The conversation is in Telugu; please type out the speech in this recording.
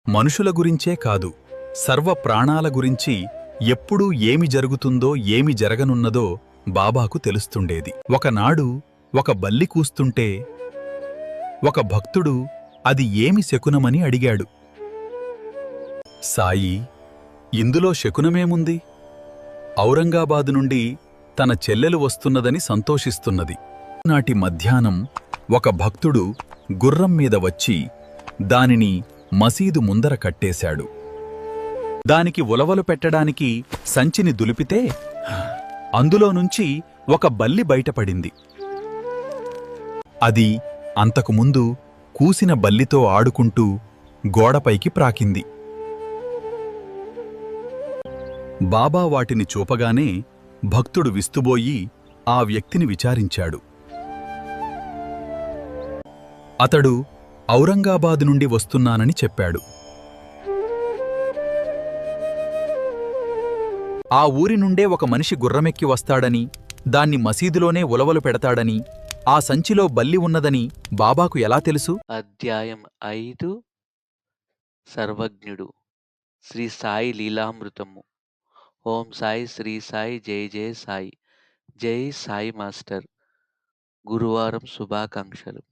మనుషుల గురించే కాదు, సర్వ ప్రాణాల గురించి ఎప్పుడూ ఏమి జరుగుతుందో ఏమి జరగనున్నదో బాబాకు తెలుస్తుండేది. ఒకనాడు ఒక బల్లి కూస్తుంటే ఒక భక్తుడు అది ఏమి శకునమని అడిగాడు. సాయి, ఇందులో శకునమేముంది? ఔరంగాబాదు నుండి తన చెల్లెలు వస్తున్నదని సంతోషిస్తున్నది. నాటి మధ్యాహ్నం ఒక భక్తుడు గుర్రం మీద వచ్చి దానిని మసీదు ముందర కట్టేశాడు. దానికి ఉలవలు పెట్టడానికి సంచిని దులిపితే అందులోనుంచి ఒక బల్లి బయటపడింది. అది అంతకుముందు కూసిన బల్లితో ఆడుకుంటూ గోడపైకి ప్రాకింది. బాబా వాటిని చూపగానే భక్తుడు విస్తుబోయి ఆ వ్యక్తిని విచారించాడు. అతడు ఔరంగాబాదు నుండి వస్తున్నానని చెప్పాడు. ఆ ఊరి నుండే ఒక మనిషి గుర్రమెక్కి వస్తాడని, దాన్ని మసీదులోనే ఉలవలు పెడతాడని, ఆ సంచిలో బల్లి ఉన్నదని బాబాకు ఎలా తెలుసు? అధ్యాయం 5 సర్వజ్ఞుడు శ్రీ సాయి లీలామృతము. ఓం సాయి శ్రీ సాయి జై జై సాయి. జై సాయి మాస్టర్. గురువారం శుభాకాంక్షలు.